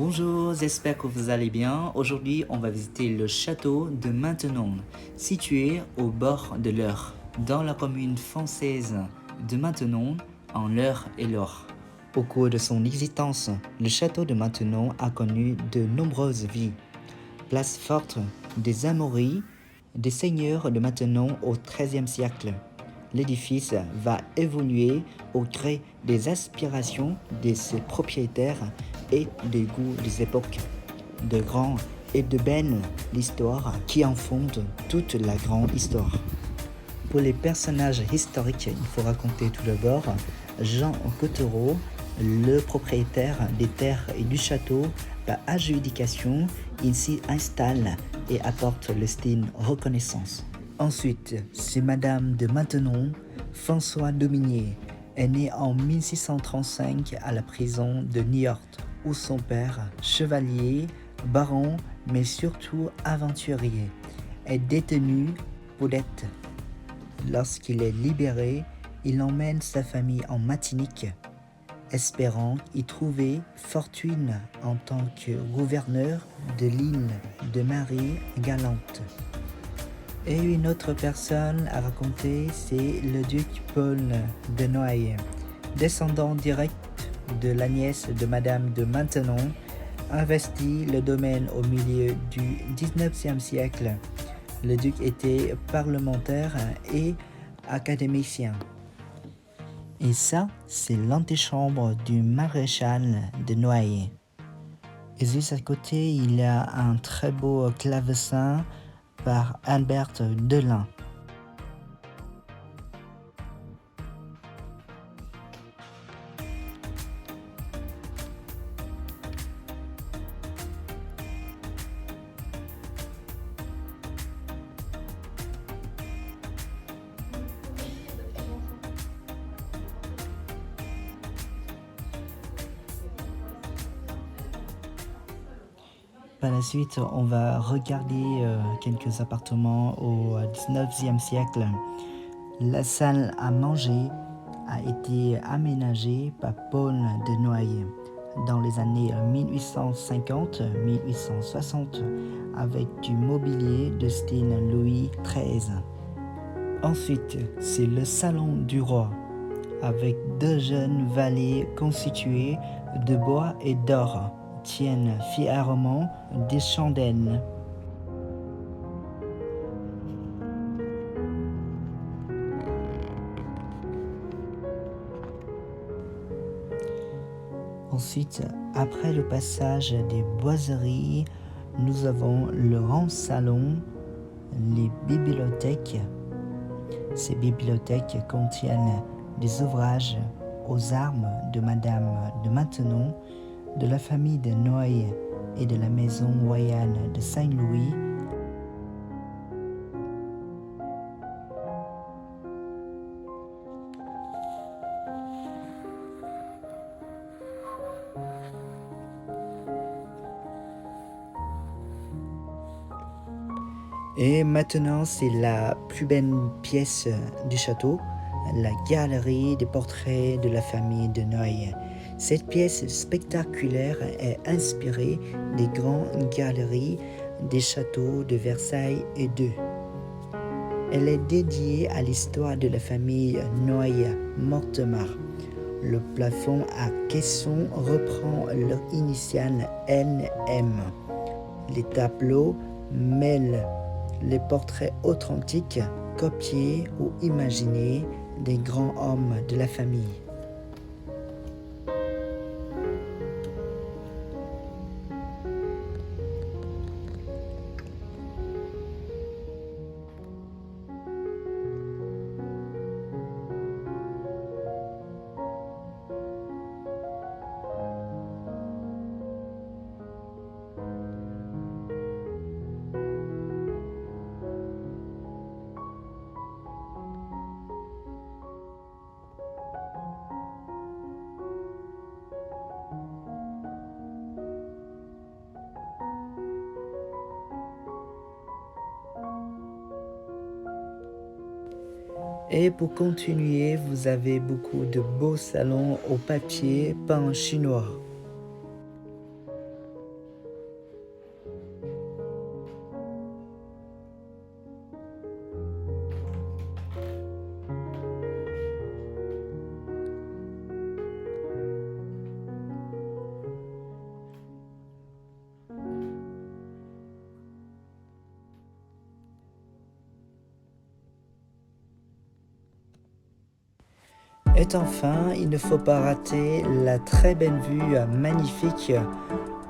Bonjour, j'espère que vous allez bien. Aujourd'hui, on va visiter le château de Maintenon, situé au bord de l'Eure, dans la commune française de Maintenon, en l'Eure et l'Or. Au cours de son existence, le château de Maintenon a connu de nombreuses vies. Place forte des Amaury, des seigneurs de Maintenon au XIIIe siècle. L'édifice va évoluer au gré des aspirations de ses propriétaires et des goûts des époques. De grands et de belles l'histoire qui en fonde toute la grande histoire. Pour les personnages historiques, il faut raconter tout d'abord Jean Cottereau, le propriétaire des terres et du château. Par adjudication, il s'y installe et apporte le style reconnaissance. Ensuite, c'est Madame de Maintenon, François Dominier, est né en 1635 à la prison de Niort, où son père, chevalier, baron, mais surtout aventurier, est détenu pour dette. Lorsqu'il est libéré, il emmène sa famille en Martinique, espérant y trouver fortune en tant que gouverneur de l'île de Marie-Galante. Et une autre personne à raconter, c'est le duc Paul de Noailles, descendant direct de la nièce de Madame de Maintenon, investit le domaine au milieu du XIXe siècle. Le duc était parlementaire et académicien. Et ça, c'est l'antichambre du maréchal de Noailles. Et juste à côté, il y a un très beau clavecin par Albert Delin. Par la suite, on va regarder quelques appartements au XIXe siècle. La salle à manger a été aménagée par Paul de Noailles dans les années 1850-1860 avec du mobilier de style Louis XIII. Ensuite, c'est le salon du roi avec deux jeunes valets constitués de bois et d'or tiennent fièrement des chandelles. Ensuite, après le passage des boiseries, nous avons le grand salon, les bibliothèques. Ces bibliothèques contiennent des ouvrages aux armes de Madame de Maintenon, de la famille de Noailles et de la maison royale de Saint-Louis. Et maintenant, c'est la plus belle pièce du château, la galerie des portraits de la famille de Noailles. Cette pièce spectaculaire est inspirée des grandes galeries des châteaux de Versailles et d'Eu. Elle est dédiée à l'histoire de la famille Noailles-Mortemart. Le plafond à caissons reprend leur initiale NM. Les tableaux mêlent les portraits authentiques, copiés ou imaginés des grands hommes de la famille. Et pour continuer, vous avez beaucoup de beaux salons au papier peint en chinois. Et enfin, il ne faut pas rater la très belle vue magnifique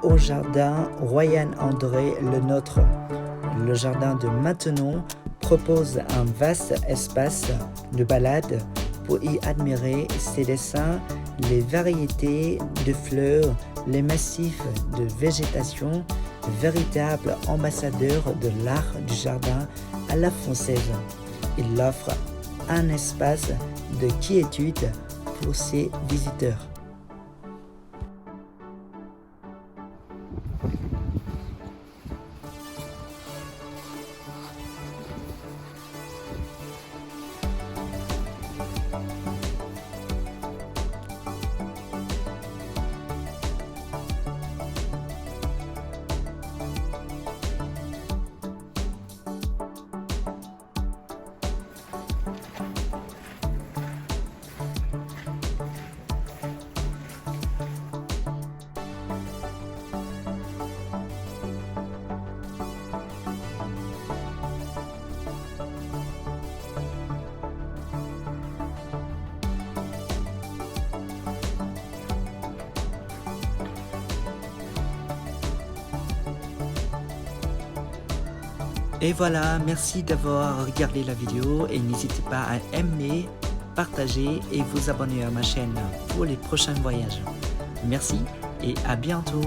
au jardin Royan André Le Nôtre. Le jardin de Maintenon propose un vaste espace de balade pour y admirer ses dessins, les variétés de fleurs, les massifs de végétation, véritable ambassadeur de l'art du jardin à la française. Il offre un espace de quiétude pour ses visiteurs. Et voilà, merci d'avoir regardé la vidéo et n'hésitez pas à aimer, partager et vous abonner à ma chaîne pour les prochains voyages. Merci et à bientôt.